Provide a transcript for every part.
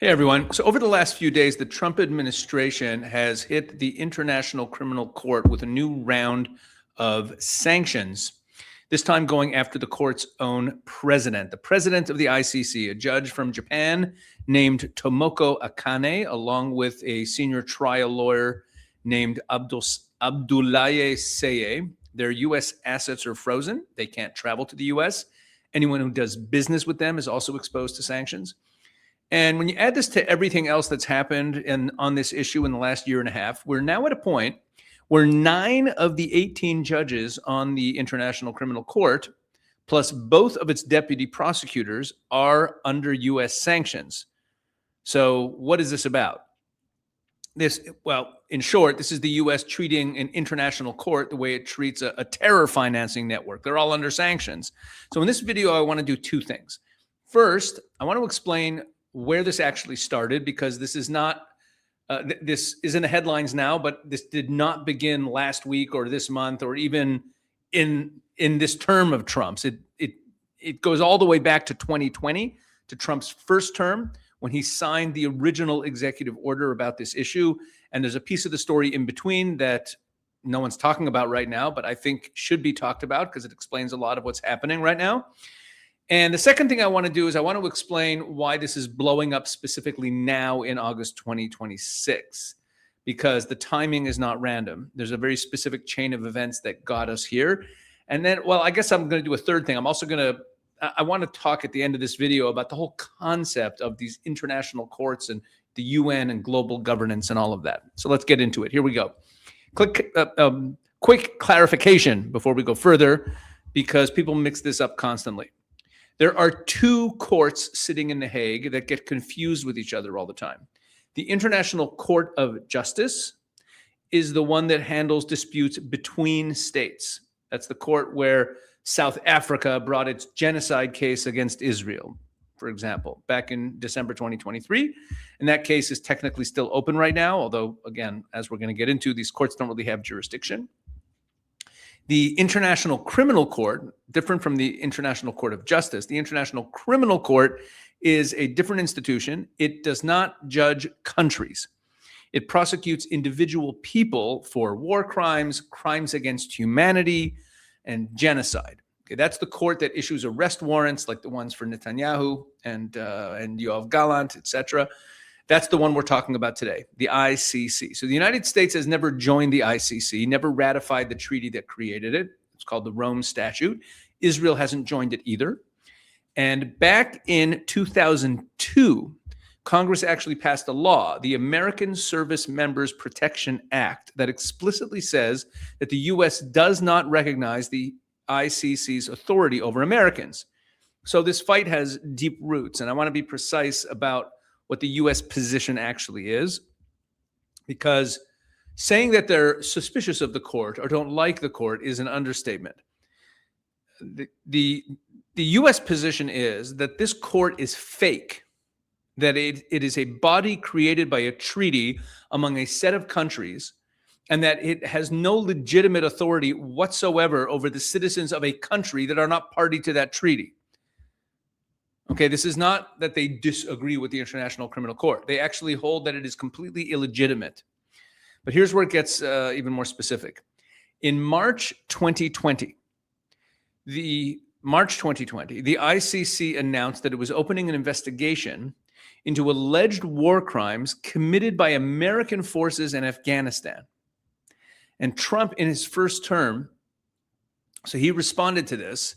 Hey, everyone. So over the last few days, the Trump administration has hit the International Criminal Court with a new round of sanctions, this time going after the court's own president, the president of the ICC, a judge from Japan named Tomoko Akane, along with a senior trial lawyer named Abdoulaye Seye. Their U.S. assets are frozen. They can't travel to the U.S. Anyone who does business with them is also exposed to sanctions. And when you add this to everything else that's happened on this issue in the last year and a half, we're now at a point where 9 of the 18 judges on the International Criminal Court, plus both of its deputy prosecutors, are under U.S. sanctions. So what is this about? In short, this is the U.S. treating an international court the way it treats a terror financing network. They're all under sanctions. So in this video, I want to do 2 things. First, I want to explain where this actually started, because this is not, this is in the headlines now, but this did not begin last week or this month or even in this term of Trump's. It goes all the way back to 2020, to Trump's first term, when he signed the original executive order about this issue. And there's a piece of the story in between that no one's talking about right now, but I think should be talked about because it explains a lot of what's happening right now. And the second thing I want to do is I want to explain why this is blowing up specifically now in August 2026, because the timing is not random. There's a very specific chain of events that got us here. And then, well, I guess I'm going to do a third thing. I want to talk at the end of this video about the whole concept of these international courts and the UN and global governance and all of that. So let's get into it. Here we go. Quick clarification before we go further, because people mix this up constantly. There are 2 courts sitting in The Hague that get confused with each other all the time. The International Court of Justice is the one that handles disputes between states. That's the court where South Africa brought its genocide case against Israel, for example, back in December 2023. And that case is technically still open right now, although, again, as we're going to get into, these courts don't really have jurisdiction. The International Criminal Court, different from the International Court of Justice, the International Criminal Court is a different institution. It does not judge countries. It prosecutes individual people for war crimes, crimes against humanity, and genocide. Okay, that's the court that issues arrest warrants like the ones for Netanyahu and Yoav Gallant, etc. That's the one we're talking about today, the ICC. So the United States has never joined the ICC, never ratified the treaty that created it. It's called the Rome Statute. Israel hasn't joined it either. And back in 2002, Congress actually passed a law, the American Service Members Protection Act, that explicitly says that the U.S. does not recognize the ICC's authority over Americans. So this fight has deep roots, and I want to be precise about what the U.S. position actually is, because saying that they're suspicious of the court or don't like the court is an understatement. The U.S. position is that this court is fake, that it is a body created by a treaty among a set of countries, and that it has no legitimate authority whatsoever over the citizens of a country that are not party to that treaty. Okay, this is not that they disagree with the International Criminal Court. They actually hold that it is completely illegitimate. But here's where it gets even more specific. In March 2020, the ICC announced that it was opening an investigation into alleged war crimes committed by American forces in Afghanistan. And Trump, in his first term, so he responded to this,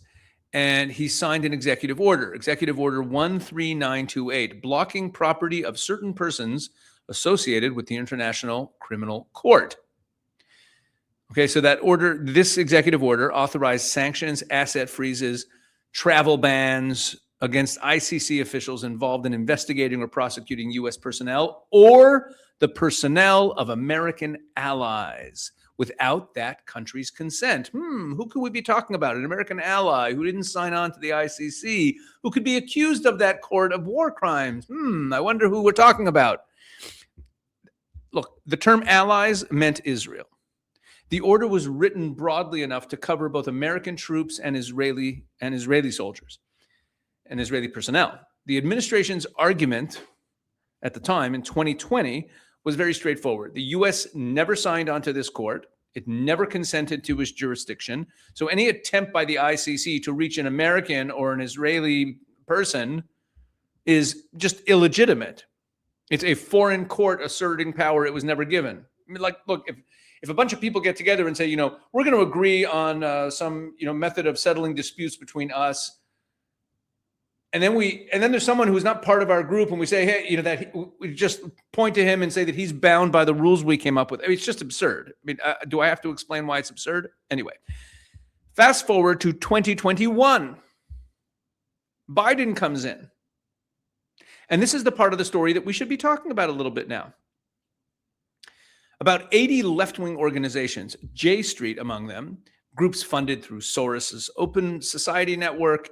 and he signed an executive order 13928, blocking property of certain persons associated with the International Criminal Court. Okay, so that order, this executive order, authorized sanctions, asset freezes, travel bans against ICC officials involved in investigating or prosecuting U.S. personnel or the personnel of American allies without that country's consent. Who could we be talking about? An American ally who didn't sign on to the ICC, who could be accused of that court of war crimes. I wonder who we're talking about. Look, the term allies meant Israel. The order was written broadly enough to cover both American troops and Israeli soldiers and Israeli personnel. The administration's argument, at the time in 2020 was very straightforward. The U.S. never signed onto this court. It never consented to its jurisdiction. So any attempt by the ICC to reach an American or an Israeli person is just illegitimate. It's a foreign court asserting power it was never given. I mean, like, look, if a bunch of people get together and say, we're going to agree on some, method of settling disputes between us, and then there's someone who's not part of our group, and we say, hey, we just point to him and say that he's bound by the rules we came up with. I mean, it's just absurd. I mean, do I have to explain why it's absurd? Anyway, fast forward to 2021. Biden comes in. And this is the part of the story that we should be talking about a little bit now. About 80 left-wing organizations, J Street among them, groups funded through Soros's Open Society Network,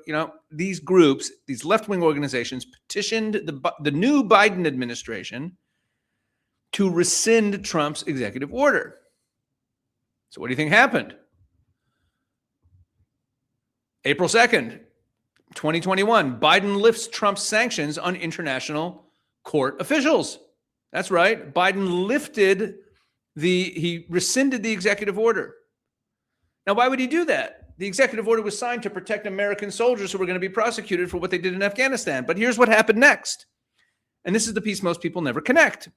these groups, these left-wing organizations petitioned the new Biden administration to rescind Trump's executive order. So what do you think happened? April 2nd, 2021, Biden lifts Trump's sanctions on international court officials. That's right. Biden he rescinded the executive order. Now, why would he do that? The executive order was signed to protect American soldiers who were going to be prosecuted for what they did in Afghanistan. But here's what happened next. And this is the piece most people never connect.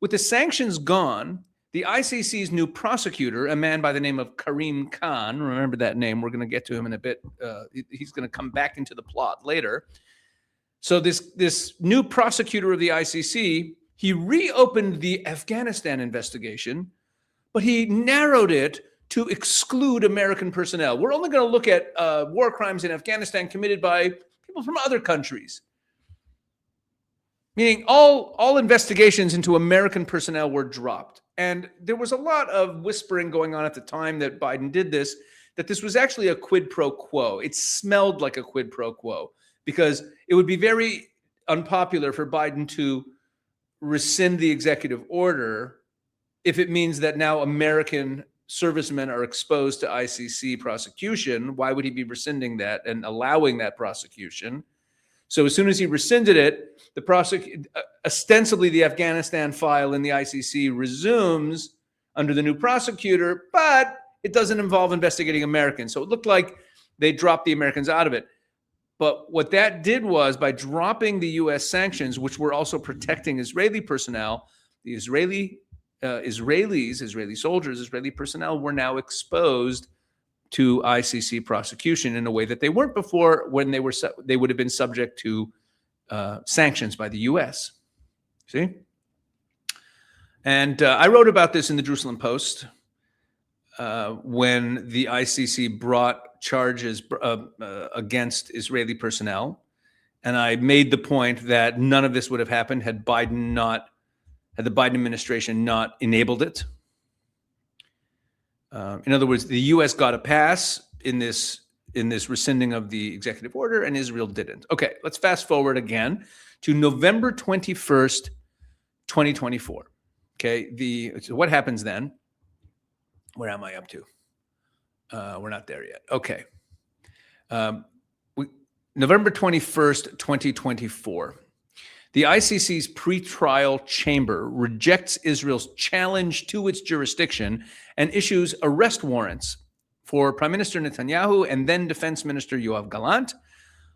With the sanctions gone, the ICC's new prosecutor, a man by the name of Karim Khan, remember that name, we're going to get to him in a bit. He's going to come back into the plot later. So this new prosecutor of the ICC, he reopened the Afghanistan investigation, but he narrowed it to exclude American personnel. We're only going to look at war crimes in Afghanistan committed by people from other countries. Meaning all investigations into American personnel were dropped. And there was a lot of whispering going on at the time that Biden did this, that this was actually a quid pro quo. It smelled like a quid pro quo because it would be very unpopular for Biden to rescind the executive order if it means that now American servicemen are exposed to ICC prosecution. Why would he be rescinding that and allowing that prosecution? So as soon as he rescinded it, ostensibly the Afghanistan file in the ICC resumes under the new prosecutor, but it doesn't involve investigating Americans. So it looked like they dropped the Americans out of it. But what that did was, by dropping the U.S. sanctions, which were also protecting Israeli personnel, the Israeli soldiers, Israeli personnel were now exposed to ICC prosecution in a way that they weren't before, when they would have been subject to sanctions by the U.S. See? And I wrote about this in the Jerusalem Post when the ICC brought charges against Israeli personnel. And I made the point that none of this would have happened had the Biden administration not enabled it. In other words, the U.S. got a pass in this rescinding of the executive order, and Israel didn't. Okay, let's fast forward to November 21st, 2024. Okay, so what happens then? Where am I up to? We're not there yet. Okay. November 21st, 2024. The ICC's pretrial chamber rejects Israel's challenge to its jurisdiction and issues arrest warrants for Prime Minister Netanyahu and then Defense Minister Yoav Gallant,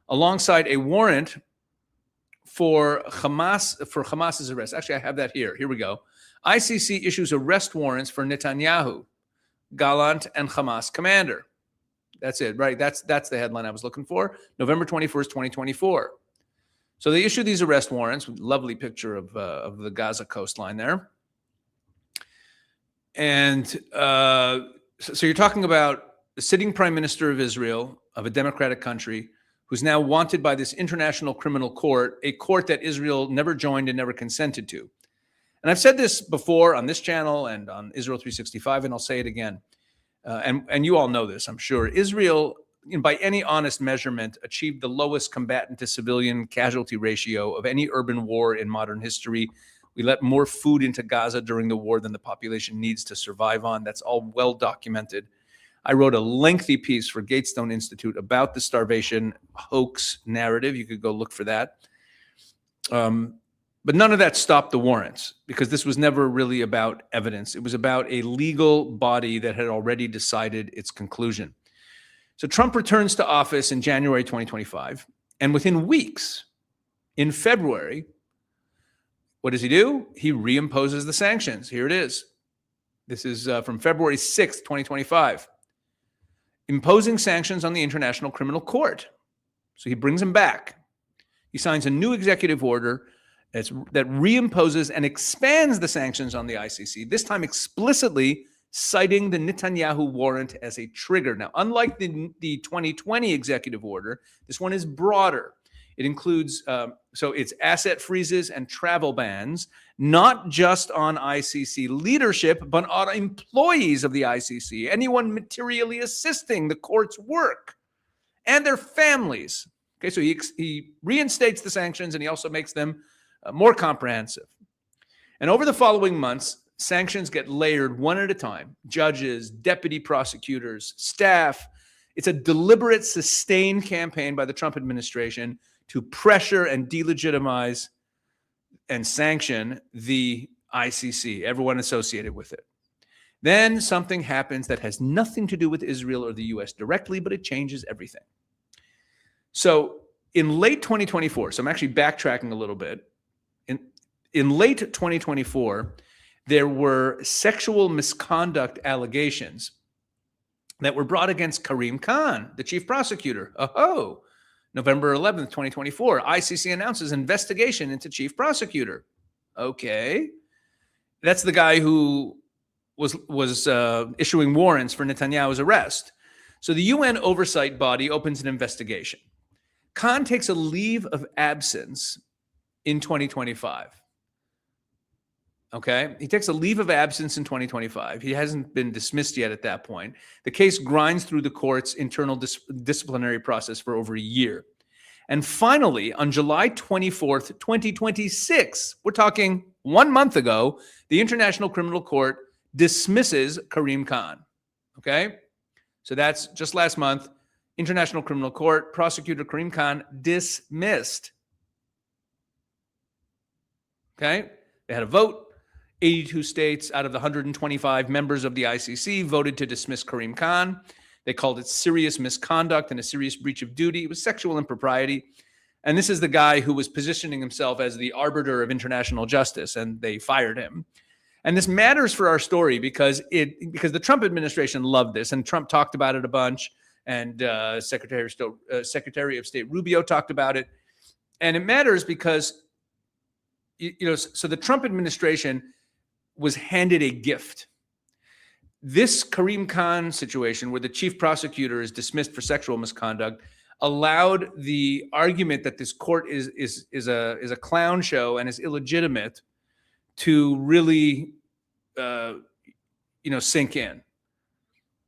alongside a warrant for Hamas's arrest. Actually, I have that here. Here we go. ICC issues arrest warrants for Netanyahu, Gallant, and Hamas commander. That's it, right? That's the headline I was looking for. November 21st, 2024. So they issue these arrest warrants with a lovely picture of the Gaza coastline there. And so you're talking about the sitting prime minister of Israel, of a democratic country, who's now wanted by this international criminal court, a court that Israel never joined and never consented to. And I've said this before on this channel and on Israel 365, and I'll say it again. And you all know this, I'm sure. Israel, by any honest measurement, achieved the lowest combatant to civilian casualty ratio of any urban war in modern history. We let more food into Gaza during the war than the population needs to survive on. That's all well documented. I wrote a lengthy piece for Gatestone Institute about the starvation hoax narrative. You could go look for that. But none of that stopped the warrants, because this was never really about evidence. It was about a legal body that had already decided its conclusion. So Trump returns to office in January 2025, and within weeks, in February, what does he do? He reimposes the sanctions. Here it is. This is from February 6th, 2025. Imposing sanctions on the International Criminal Court. So he brings him back. He signs a new executive order that reimposes and expands the sanctions on the ICC, this time explicitly citing the Netanyahu warrant as a trigger. Now, unlike the 2020 executive order, this one is broader. It includes, so it's asset freezes and travel bans, not just on ICC leadership, but on employees of the ICC, anyone materially assisting the court's work, and their families. Okay, so he reinstates the sanctions, and he also makes them more comprehensive. And over the following months, sanctions get layered one at a time. Judges, deputy prosecutors, staff. It's a deliberate, sustained campaign by the Trump administration to pressure and delegitimize and sanction the ICC, everyone associated with it. Then something happens that has nothing to do with Israel or the US directly, but it changes everything. So in late 2024, so I'm actually backtracking a little bit. In late 2024, there were sexual misconduct allegations that were brought against Karim Khan, the chief prosecutor. Oh, November 11th, 2024, ICC announces investigation into chief prosecutor. Okay. That's the guy who was issuing warrants for Netanyahu's arrest. So the UN oversight body opens an investigation. Khan takes a leave of absence in 2025. Okay, he takes a leave of absence in 2025. He hasn't been dismissed yet at that point. The case grinds through the court's internal disciplinary process for over a year. And finally, on July 24th, 2026, we're talking 1 month ago, the International Criminal Court dismisses Karim Khan. Okay, so that's just last month. International Criminal Court, prosecutor Karim Khan dismissed. Okay, they had a vote. 82 states out of the 125 members of the ICC voted to dismiss Karim Khan. They called it serious misconduct and a serious breach of duty. It was sexual impropriety. And this is the guy who was positioning himself as the arbiter of international justice, and they fired him. And this matters for our story because the Trump administration loved this, and Trump talked about it a bunch, and Secretary of State Rubio talked about it. And it matters because, so the Trump administration was handed a gift. This Karim Khan situation, where the chief prosecutor is dismissed for sexual misconduct, allowed the argument that this court is a clown show and is illegitimate to really, sink in,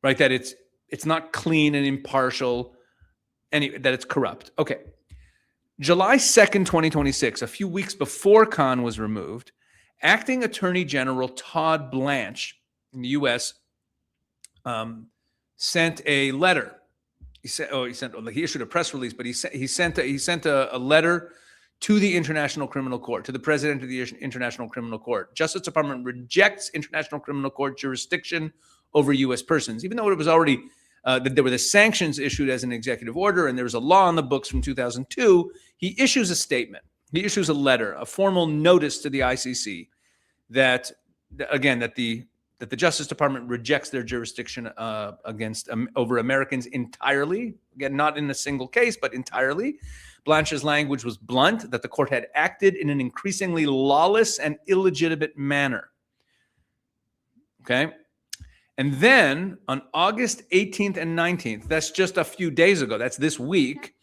right? That it's not clean and impartial, and that it's corrupt. Okay, July 2nd, 2026, a few weeks before Khan was removed, Acting Attorney General Todd Blanche in the U.S. Sent a letter. He issued a press release, but he sent a letter to the International Criminal Court, to the president of the International Criminal Court. Justice Department rejects International Criminal Court jurisdiction over U.S. persons, even though it was already that there were the sanctions issued as an executive order, and there was a law on the books from 2002. He issues a statement. He issues a letter, a formal notice to the ICC that the Justice Department rejects their jurisdiction over Americans entirely. Again, not in a single case, but entirely. Blanche's language was blunt, that the court had acted in an increasingly lawless and illegitimate manner. Okay? And then on August 18th and 19th, that's just a few days ago, that's this week,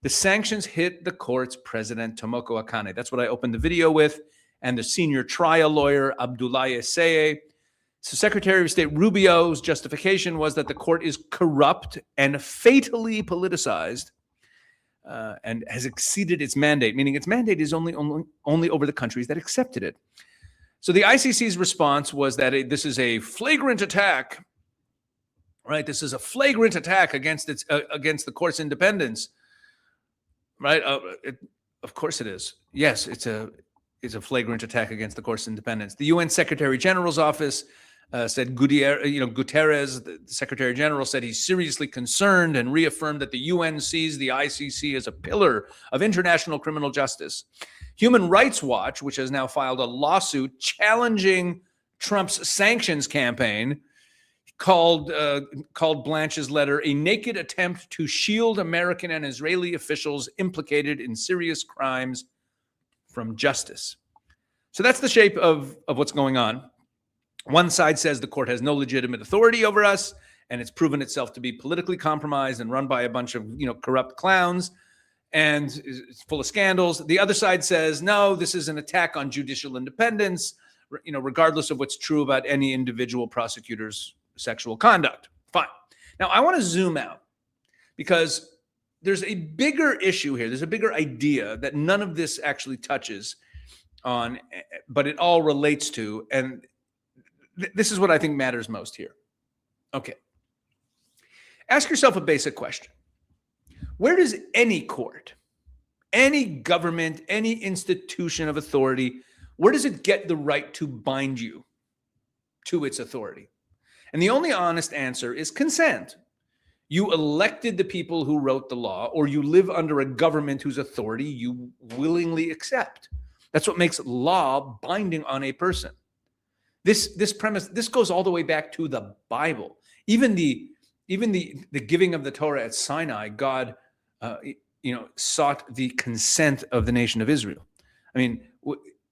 the sanctions hit the court's president, Tomoko Akane. That's what I opened the video with, and the senior trial lawyer, Abdoulaye Seye. So Secretary of State Rubio's justification was that the court is corrupt and fatally politicized and has exceeded its mandate, meaning its mandate is only over the countries that accepted it. So the ICC's response was that this is a flagrant attack, right? This is a flagrant attack against the court's independence. Right? Of course it is. Yes, it's is a flagrant attack against the court's independence. The UN Secretary General's office said Guterres, the Secretary General, said he's seriously concerned and reaffirmed that the UN sees the ICC as a pillar of international criminal justice. Human Rights Watch, which has now filed a lawsuit challenging Trump's sanctions campaign, called Blanche's letter a naked attempt to shield American and Israeli officials implicated in serious crimes from justice. So that's the shape of what's going on. One side says the court has no legitimate authority over us, and it's proven itself to be politically compromised and run by a bunch of corrupt clowns, and it's full of scandals. The other side says, no, this is an attack on judicial independence, regardless of what's true about any individual prosecutor's sexual conduct. Fine. Now, I want to zoom out because there's a bigger issue here. There's a bigger idea that none of this actually touches on, but it all relates to, and this is what I think matters most here. Okay. Ask yourself a basic question. Where does any court, any government, any institution of authority, where does it get the right to bind you to its authority? And the only honest answer is consent. You elected the people who wrote the law, or you live under a government whose authority you willingly accept. That's what makes law binding on a person. This premise, this goes all the way back to the Bible. Even the giving of the Torah at Sinai, God, sought the consent of the nation of Israel. I mean,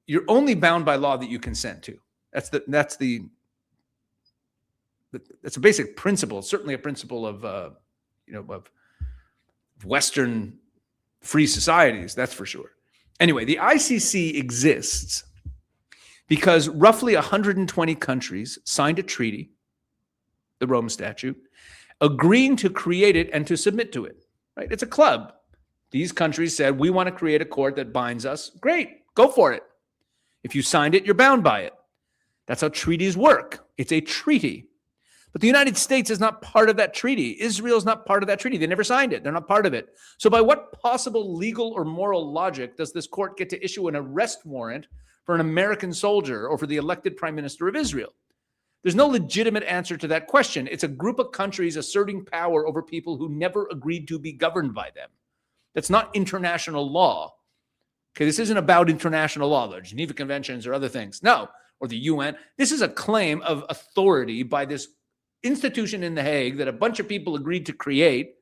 you're only bound by law that you consent to. That's a basic principle. Certainly a principle of Western free societies. That's for sure. Anyway, the ICC exists because roughly 120 countries signed a treaty, the Rome Statute, agreeing to create it and to submit to it. Right? It's a club. These countries said, we want to create a court that binds us. Great, go for it. If you signed it, you're bound by it. That's how treaties work. It's a treaty. But the United States is not part of that treaty. Israel is not part of that treaty. They never signed it. They're not part of it. So by what possible legal or moral logic does this court get to issue an arrest warrant for an American soldier or for the elected prime minister of Israel? There's no legitimate answer to that question. It's a group of countries asserting power over people who never agreed to be governed by them. That's not international law. Okay, this isn't about international law, the Geneva Conventions or other things. No, or the UN. This is a claim of authority by this institution in The Hague that a bunch of people agreed to create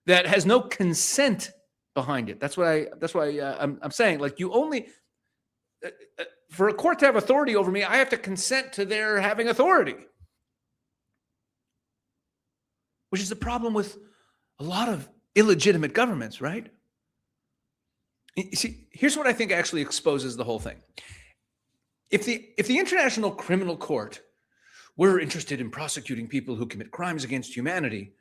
that has no consent behind it. That's why I'm saying, like, you only for a court to have authority over me, I have to consent to their having authority, which is the problem with a lot of illegitimate governments, right? You see, here's what I think actually exposes the whole thing. If the International Criminal Court were interested in prosecuting people who commit crimes against humanity,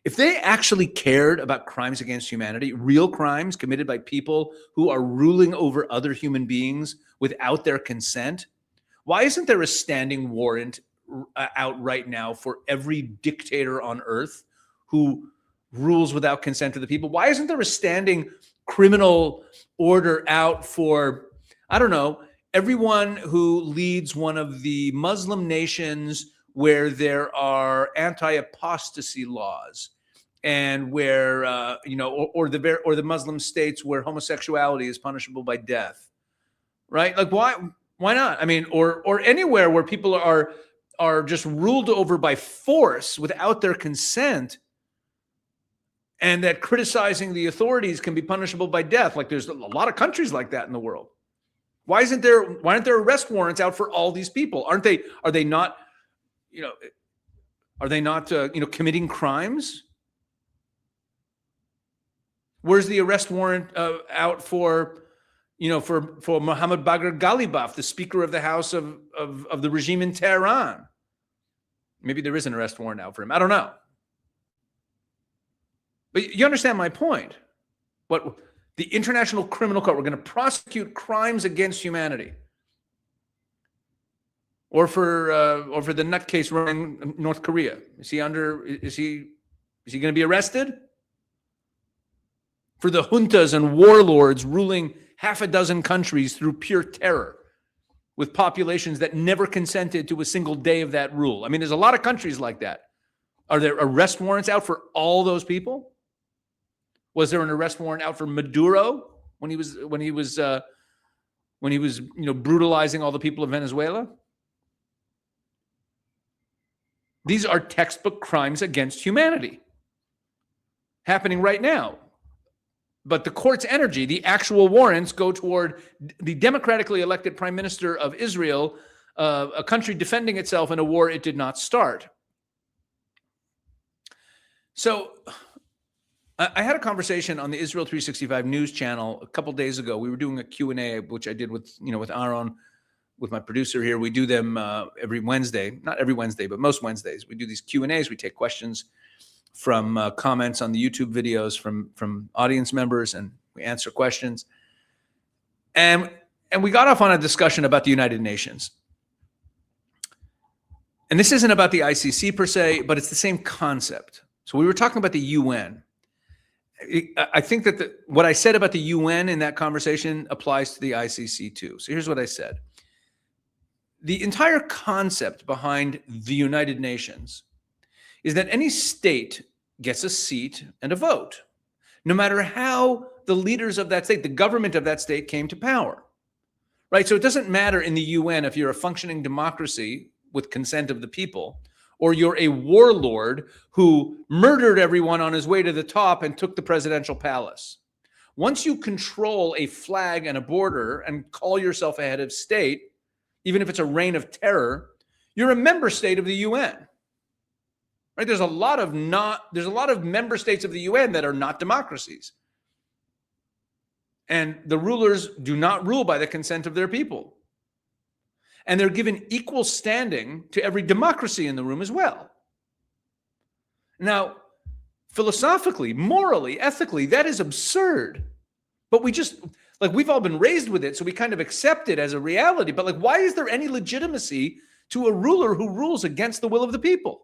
if they actually cared about crimes against humanity, real crimes committed by people who are ruling over other human beings without their consent, why isn't there a standing warrant out right now for every dictator on earth who rules without consent to the people? Why isn't there a standing criminal order out for, I don't know, everyone who leads one of the Muslim nations where there are anti-apostasy laws, and where or the Muslim states where homosexuality is punishable by death, right? Like, why not? I mean, or anywhere where people are just ruled over by force without their consent, and that criticizing the authorities can be punishable by death. Like, there's a lot of countries like that in the world. Why aren't there arrest warrants out for all these people? Are they not committing crimes? Where's the arrest warrant out for Mohammed Bagher Ghalibaf, the Speaker of the House of the regime in Tehran? Maybe there is an arrest warrant out for him. I don't know. But you understand my point. What the International Criminal Court, we're going to prosecute crimes against humanity. Or for the nutcase running North Korea. Is he going to be arrested? for the juntas and warlords ruling half a dozen countries through pure terror with populations that never consented to a single day of that rule. I mean, there's a lot of countries like that. Are there arrest warrants out for all those people? Was there an arrest warrant out for Maduro when he was brutalizing all the people of Venezuela? These are textbook crimes against humanity happening right now. But the court's energy, the actual warrants, go toward the democratically elected prime minister of Israel, a country defending itself in a war it did not start. So I had a conversation on the Israel 365 news channel a couple days ago. We were doing a Q&A, which I did with Aaron, with my producer here. We do them every Wednesday, not every Wednesday, but most Wednesdays. We do these Q&As. We take questions from comments on the YouTube videos from audience members, and we answer questions. And we got off on a discussion about the United Nations. And this isn't about the ICC per se, but it's the same concept. So we were talking about the UN. I think that what I said about the UN in that conversation applies to the ICC too. So here's what I said. The entire concept behind the United Nations is that any state gets a seat and a vote, no matter how the leaders of that state, the government of that state, came to power, right? So it doesn't matter in the UN if you're a functioning democracy with consent of the people, or you're a warlord who murdered everyone on his way to the top and took the presidential palace. Once you control a flag and a border and call yourself a head of state, even if it's a reign of terror, you're a member state of the UN. Right? There's a lot of member states of the UN that are not democracies. And the rulers do not rule by the consent of their people. And they're given equal standing to every democracy in the room as well. Now, philosophically, morally, ethically, that is absurd. But we've all been raised with it, so we kind of accept it as a reality. But why is there any legitimacy to a ruler who rules against the will of the people?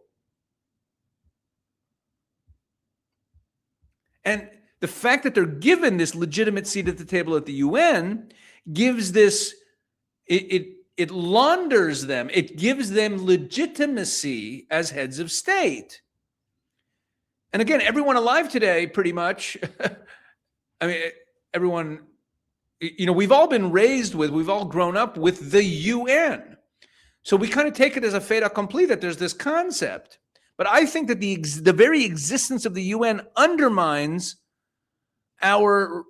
And the fact that they're given this legitimate seat at the table at the UN gives this, it launders them. It gives them legitimacy as heads of state. And again, everyone alive today, pretty much, I mean, everyone, we've all been raised with, we've all grown up with the UN. So we kind of take it as a fait accompli that there's this concept. But I think that the very existence of the UN undermines our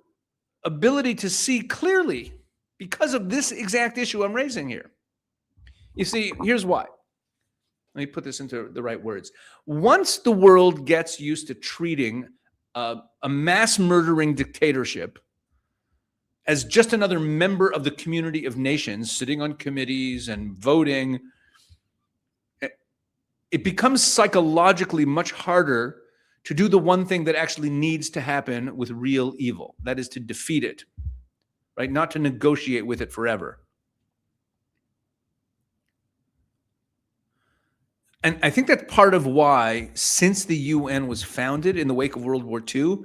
ability to see clearly because of this exact issue I'm raising here. You see, here's why. Let me put this into the right words. Once the world gets used to treating a mass murdering dictatorship as just another member of the community of nations sitting on committees and voting, it becomes psychologically much harder to do the one thing that actually needs to happen with real evil. That is to defeat it, right? Not to negotiate with it forever. And I think that's part of why, since the UN was founded in the wake of World War II,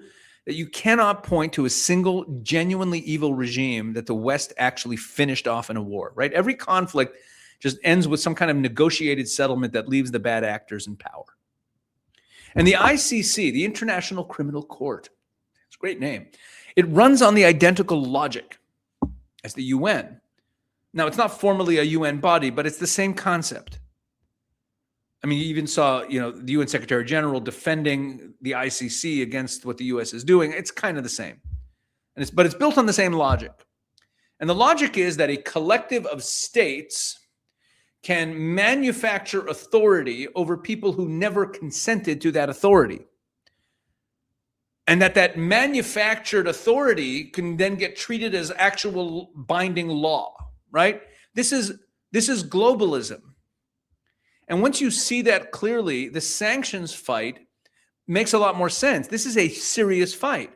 that you cannot point to a single genuinely evil regime that the West actually finished off in a war, right? Every conflict just ends with some kind of negotiated settlement that leaves the bad actors in power. And the ICC, the International Criminal Court, it's a great name. It runs on the identical logic as the UN. Now, it's not formally a UN body, but it's the same concept. I mean, you even saw, the UN Secretary General defending the ICC against what the US is doing. It's kind of the same. But it's built on the same logic. And the logic is that a collective of states can manufacture authority over people who never consented to that authority. And that manufactured authority can then get treated as actual binding law, right? This is globalism. And once you see that clearly, the sanctions fight makes a lot more sense. This is a serious fight.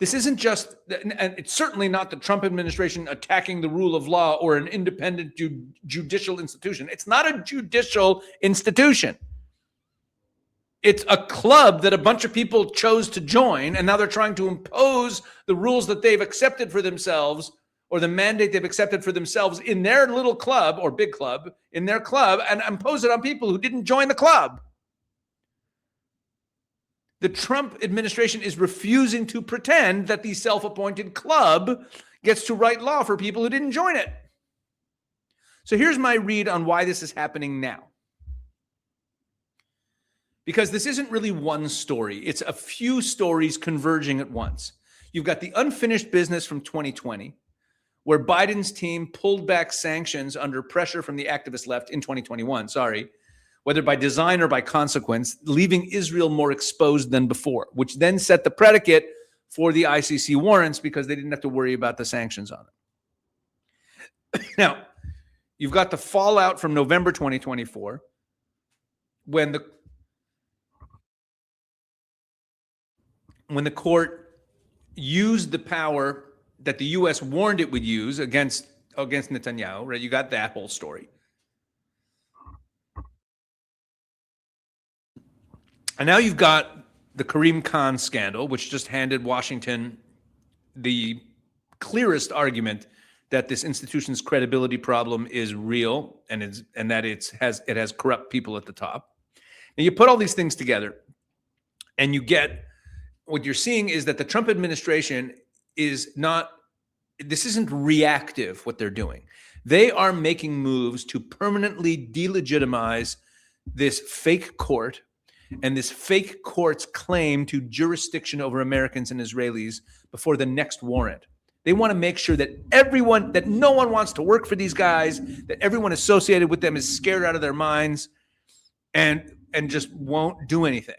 This isn't just, and it's certainly not the Trump administration attacking the rule of law or an independent judicial institution. It's not a judicial institution. It's a club that a bunch of people chose to join, and now they're trying to impose the rules that they've accepted for themselves, or the mandate they've accepted for themselves in their little club or big club, in their club, and impose it on people who didn't join the club. The Trump administration is refusing to pretend that the self-appointed club gets to write law for people who didn't join it. So here's my read on why this is happening now. Because this isn't really one story. It's a few stories converging at once. You've got the unfinished business from 2020, where Biden's team pulled back sanctions under pressure from the activist left in 2021, whether by design or by consequence, leaving Israel more exposed than before, which then set the predicate for the ICC warrants because they didn't have to worry about the sanctions on it. Now, you've got the fallout from November 2024, when the court used the power that the U.S. warned it would use against Netanyahu, right? You got that whole story. And now you've got the Karim Khan scandal, which just handed Washington the clearest argument that this institution's credibility problem is real and that it has corrupt people at the top. And you put all these things together, and you get what you're seeing is that the Trump administration this isn't reactive, what they're doing. They are making moves to permanently delegitimize this fake court and this fake court's claim to jurisdiction over Americans and Israelis before the next warrant. They want to make sure that no one wants to work for these guys, that everyone associated with them is scared out of their minds and just won't do anything.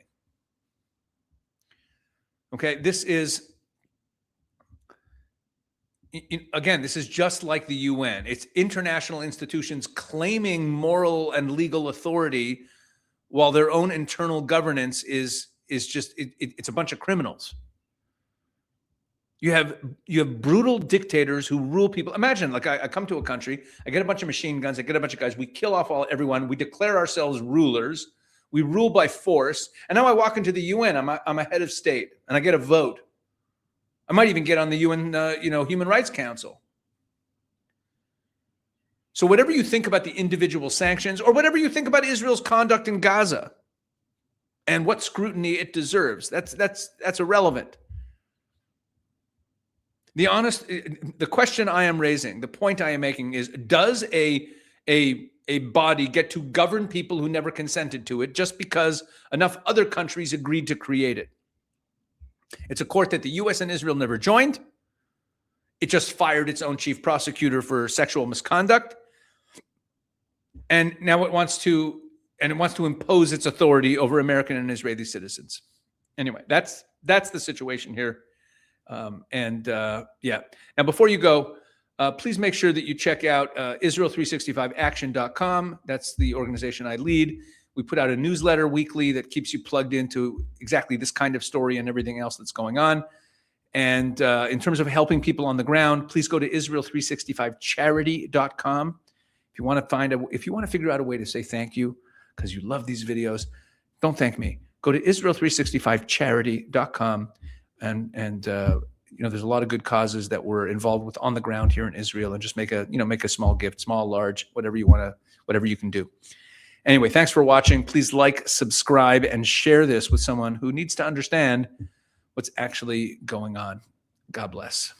Okay, this is just like the UN. It's international institutions claiming moral and legal authority while their own internal governance is just it's a bunch of criminals. You have brutal dictators who rule people. Imagine, like, I come to a country, I get a bunch of machine guns, I get a bunch of guys, we kill off everyone, we declare ourselves rulers, we rule by force, and now I walk into the UN, I'm a head of state, and I get a vote. I might even get on the UN, Human Rights Council. So whatever you think about the individual sanctions, or whatever you think about Israel's conduct in Gaza, and what scrutiny it deserves, that's irrelevant. The question I am raising, the point I am making is: does a body get to govern people who never consented to it just because enough other countries agreed to create it? It's a court that the U.S. and Israel never joined. It just fired its own chief prosecutor for sexual misconduct. And now it wants to impose its authority over American and Israeli citizens. Anyway, that's the situation here. Now, before you go, please make sure that you check out Israel365action.com. That's the organization I lead. We put out a newsletter weekly that keeps you plugged into exactly this kind of story and everything else that's going on. And in terms of helping people on the ground, please go to Israel365charity.com. If you want to figure out a way to say thank you because you love these videos, don't thank me. Go to Israel365charity.com. And there's a lot of good causes that we're involved with on the ground here in Israel, and just make a small gift, small, large, whatever you can do. Anyway, thanks for watching. Please like, subscribe, and share this with someone who needs to understand what's actually going on. God bless.